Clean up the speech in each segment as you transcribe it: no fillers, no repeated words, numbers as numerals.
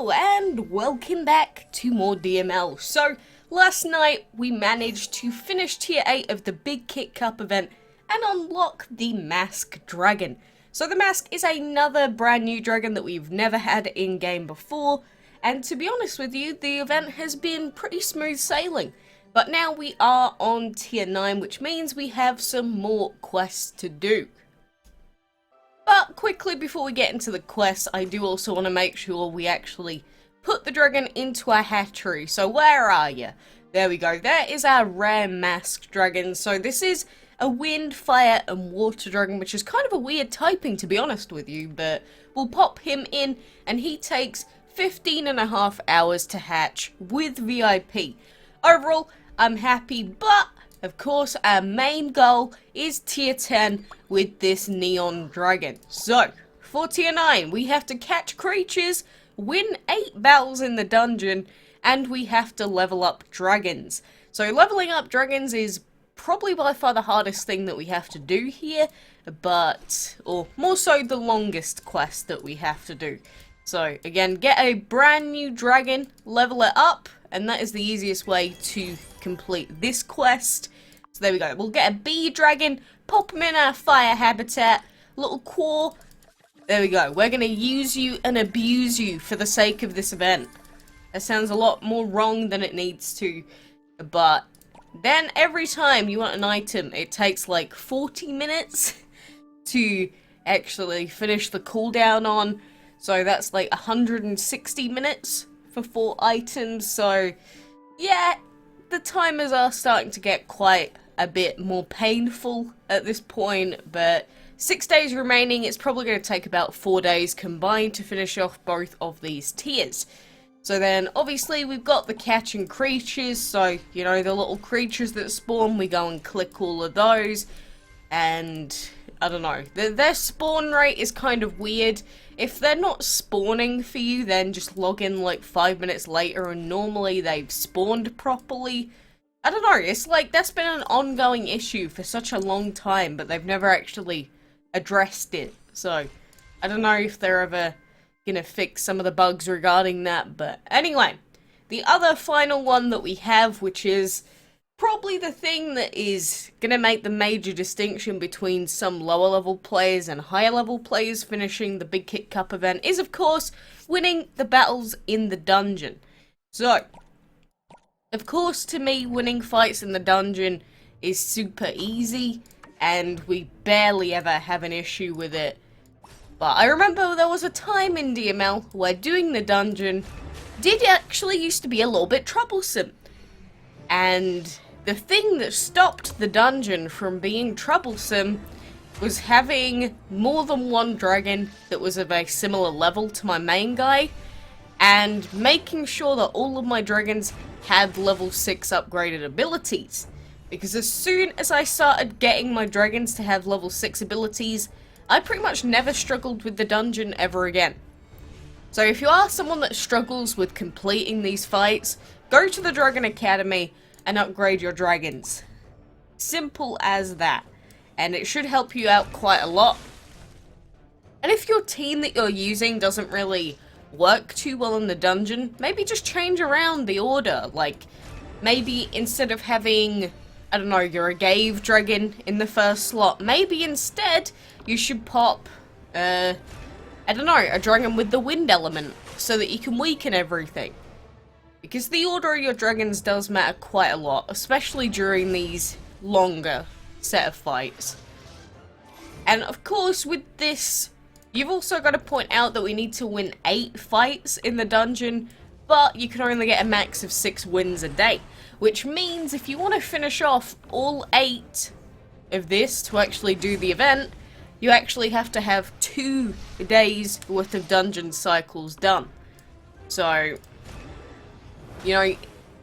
Hello and welcome back to more DML. So last night we managed to finish tier 8 of the Big Kit Cup event and unlock the MASQUE Dragon. So the Mask is another brand new dragon that we've never had in game before, and to be honest with you, the event has been pretty smooth sailing. But now we are on tier 9, which means we have some more quests to do. But quickly before we get into the quest, I do also want to make sure we actually put the dragon into our hatchery. So where are you? There we go. There is our rare MASQUE Dragon. So this is a wind, fire and water dragon, which is kind of a weird typing to be honest with you. But we'll pop him in and he takes 15.5 hours to hatch with VIP. Overall, I'm happy, but of course, our main goal is tier 10 with this neon dragon. So, for tier 9, we have to catch creatures, win 8 battles in the dungeon, and we have to level up dragons. So, leveling up dragons is probably by far the hardest thing that we have to do here, or more so the longest quest that we have to do. So, again, get a brand new dragon, level it up, and that is the easiest way to complete this quest. So there we go. We'll get a bee dragon, pop him in our fire habitat, little claw. There we go. We're going to use you and abuse you for the sake of this event. That sounds a lot more wrong than it needs to. But then every time you want an item, it takes like 40 minutes to actually finish the cooldown on. So that's like 160 minutes for 4 items. So yeah, the timers are starting to get quite a bit more painful at this point, but 6 days remaining. It's probably going to take about 4 days combined to finish off both of these tiers. So then obviously we've got the catching creatures, so you know, the little creatures that spawn, we go and click all of those, and I don't know, their spawn rate is kind of weird. If they're not spawning for you, then just log in like 5 minutes later and normally they've spawned properly. I don't know, it's like that's been an ongoing issue for such a long time, but they've never actually addressed it. So, I don't know if they're ever gonna fix some of the bugs regarding that, but anyway. The other final one that we have, which is probably the thing that is gonna make the major distinction between some lower level players and higher level players finishing the Big Kit Cup event, is of course winning the battles in the dungeon. So, of course, to me, winning fights in the dungeon is super easy, and we barely ever have an issue with it. But I remember there was a time in DML where doing the dungeon did actually used to be a little bit troublesome. And the thing that stopped the dungeon from being troublesome was having more than one dragon that was of a similar level to my main guy, and making sure that all of my dragons had level 6 upgraded abilities. Because as soon as I started getting my dragons to have level 6 abilities, I pretty much never struggled with the dungeon ever again. So if you are someone that struggles with completing these fights, go to the Dragon Academy and upgrade your dragons. Simple as that. And it should help you out quite a lot. And if your team that you're using doesn't really work too well in the dungeon, maybe just change around the order. Like, maybe instead of having, I don't know, your Agave dragon in the first slot, maybe instead you should pop, I don't know, a dragon with the wind element, so that you can weaken everything. Because the order of your dragons does matter quite a lot, especially during these longer set of fights. And of course, with this, you've also got to point out that we need to win 8 fights in the dungeon, but you can only get a max of 6 wins a day. Which means if you want to finish off all 8 of this to actually do the event, you actually have to have 2 days worth of dungeon cycles done. So, you know,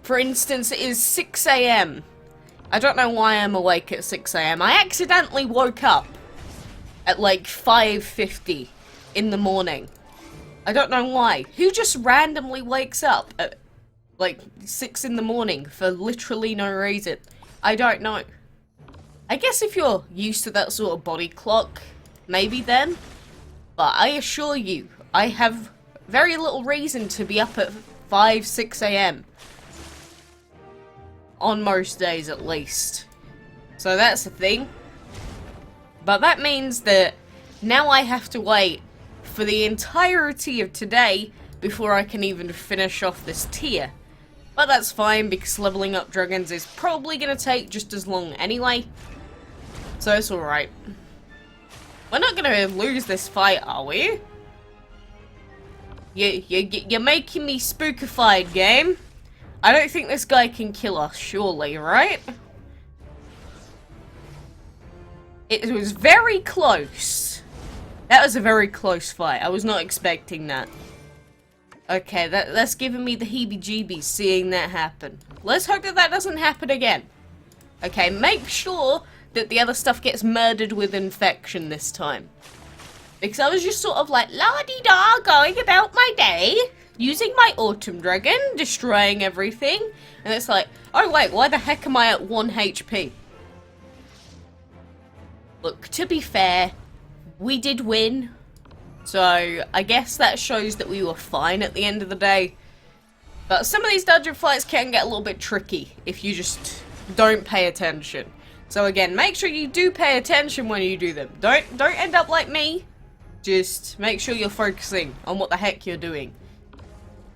for instance, it is 6 AM. I don't know why I'm awake at 6 AM. I accidentally woke up at like 5:50 in the morning. I don't know why. Who just randomly wakes up at like 6 in the morning for literally no reason? I don't know. I guess if you're used to that sort of body clock, maybe then. But I assure you, I have very little reason to be up at 5, 6 a.m. On most days, at least. So that's the thing. But that means that now I have to wait for the entirety of today before I can even finish off this tier. But that's fine, because leveling up dragons is probably going to take just as long anyway. So it's alright. We're not going to lose this fight, are we? You're making me spookified, game. I don't think this guy can kill us, surely, right? It was very close. That was a very close fight. I was not expecting that. Okay, that's giving me the heebie-jeebies seeing that happen. Let's hope that that doesn't happen again. Okay, make sure that the other stuff gets murdered with infection this time. Because I was just sort of like, la-di-da, going about my day, using my autumn dragon, destroying everything. And it's like, oh wait, why the heck am I at 1 HP? Look, to be fair, we did win. So, I guess that shows that we were fine at the end of the day. But some of these dungeon fights can get a little bit tricky if you just don't pay attention. So again, make sure you do pay attention when you do them. Don't end up like me. Just make sure you're focusing on what the heck you're doing.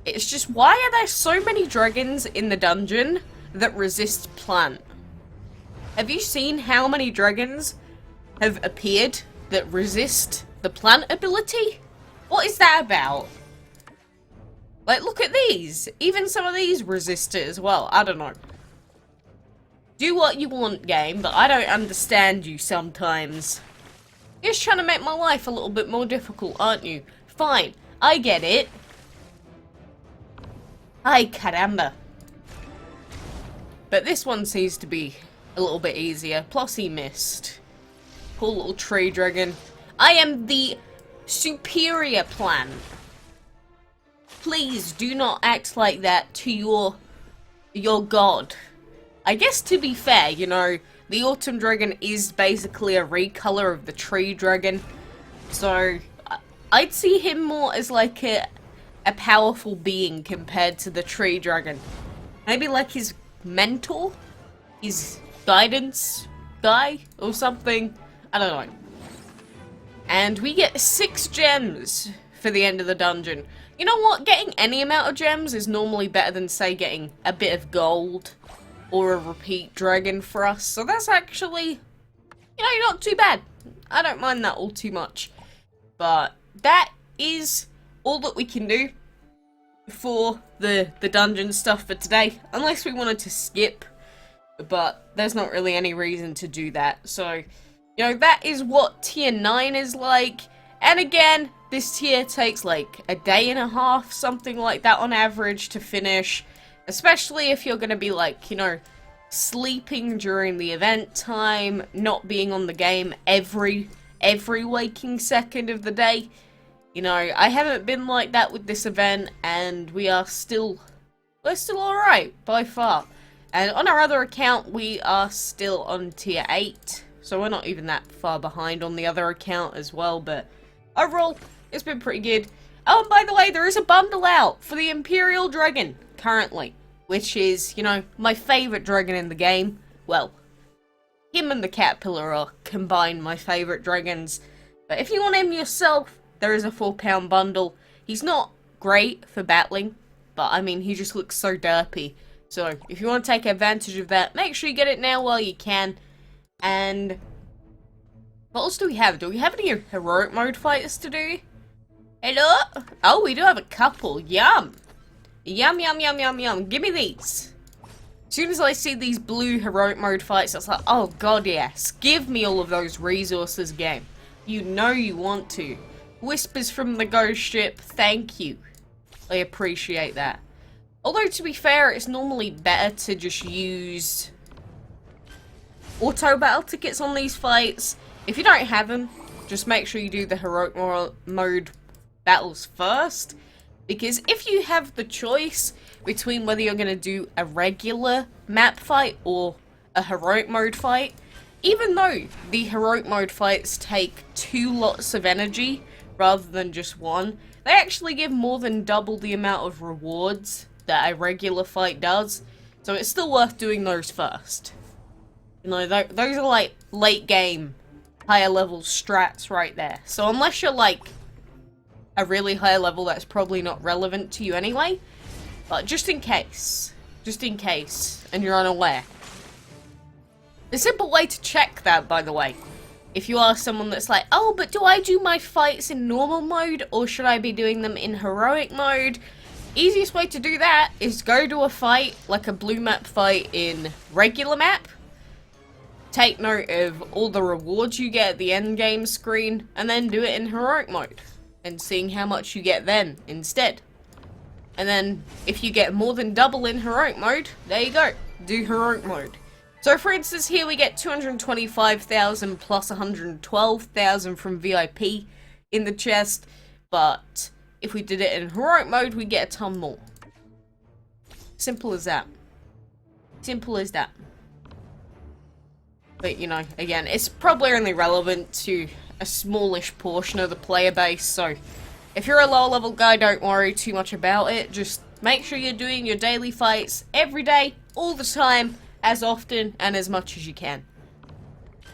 It's just, why are there so many dragons in the dungeon that resist plant? Have you seen how many dragons have appeared that resist the plant ability? What is that about? Like, look at these. Even some of these resist it as well. I don't know. Do what you want, game, but I don't understand you sometimes. You're just trying to make my life a little bit more difficult, aren't you? Fine, I get it. Ay, caramba. But this one seems to be a little bit easier. Plus he missed. Poor little tree dragon. I am the superior plant. Please do not act like that to your god. I guess to be fair, you know, the autumn dragon is basically a recolor of the tree dragon. So I'd see him more as like a powerful being compared to the tree dragon. Maybe like his mentor? His guidance guy or something? I don't know. And we get 6 gems for the end of the dungeon. You know what? Getting any amount of gems is normally better than, say, getting a bit of gold or a repeat dragon for us. So that's actually, you know, not too bad. I don't mind that all too much. But that is all that we can do for the dungeon stuff for today. Unless we wanted to skip. But there's not really any reason to do that. So, you know, that is what tier 9 is like. And again, this tier takes like a day and a half, something like that on average to finish. Especially if you're going to be like, you know, sleeping during the event time, not being on the game every waking second of the day. You know, I haven't been like that with this event, and we're still alright, by far. And on our other account, we are still on tier 8, so we're not even that far behind on the other account as well, but overall, it's been pretty good. Oh, and by the way, there is a bundle out for the Imperial Dragon, currently, which is, you know, my favourite dragon in the game. Well, him and the Caterpillar are combined my favourite dragons, but if you want him yourself, there is a £4 bundle. He's not great for battling, but I mean, he just looks so derpy. So, if you want to take advantage of that, make sure you get it now while you can. And what else do we have? Do we have any heroic mode fights to do? Hello? Oh, we do have a couple. Yum. Yum, yum, yum, yum, yum. Give me these. As soon as I see these blue heroic mode fights, it's like, oh god, yes. Give me all of those resources, game. You know you want to. Whispers from the ghost ship, thank you. I appreciate that. Although, to be fair, it's normally better to just use auto battle tickets on these fights. If you don't have them, just make sure you do the heroic mode battles first. Because if you have the choice between whether you're going to do a regular map fight or a heroic mode fight, even though the heroic mode fights take 2 lots of energy rather than just 1, they actually give more than double the amount of rewards that a regular fight does. So it's still worth doing those first. You know, those are like late game, higher level strats right there. So unless you're like a really high level, that's probably not relevant to you anyway. But just in case, and you're unaware. A simple way to check that, by the way, if you are someone that's like, oh, but do I do my fights in normal mode, or should I be doing them in heroic mode? Easiest way to do that is go to a fight, like a blue map fight in regular map, take note of all the rewards you get at the end game screen, and then do it in heroic mode, and seeing how much you get then instead. And then, if you get more than double in heroic mode, there you go, do heroic mode. So for instance, here we get 225,000 plus 112,000 from VIP in the chest, but if we did it in heroic mode, we get a ton more. Simple as that. Simple as that. But, you know, again, it's probably only relevant to a smallish portion of the player base, so if you're a lower level guy, don't worry too much about it. Just make sure you're doing your daily fights every day, all the time, as often and as much as you can.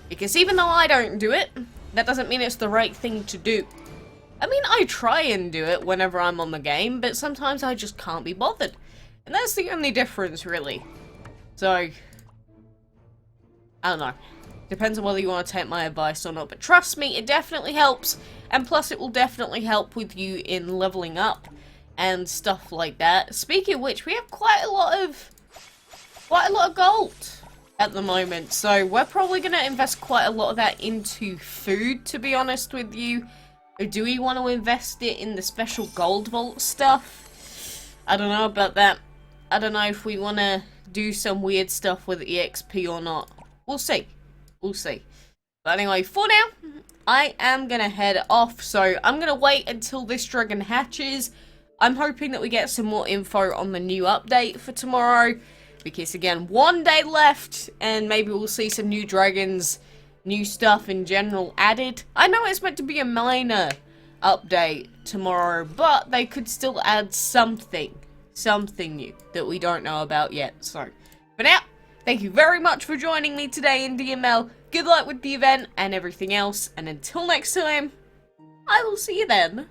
Because even though I don't do it, that doesn't mean it's the right thing to do. I mean, I try and do it whenever I'm on the game, but sometimes I just can't be bothered. And that's the only difference, really. So, I don't know. Depends on whether you want to take my advice or not, but trust me, it definitely helps. And plus, it will definitely help with you in leveling up and stuff like that. Speaking of which, we have quite a lot of gold at the moment, so we're probably going to invest quite a lot of that into food, to be honest with you. Or do we want to invest it in the special gold vault stuff? I don't know about that. I don't know if we want to do some weird stuff with EXP or not. We'll see. We'll see. But anyway, for now, I am going to head off, so I'm going to wait until this dragon hatches. I'm hoping that we get some more info on the new update for tomorrow. Because again, one day left, and maybe we'll see some new dragons, new stuff in general added. I know it's meant to be a minor update tomorrow, but they could still add something new that we don't know about yet. So, for now, thank you very much for joining me today in DML. Good luck with the event and everything else, and until next time, I will see you then.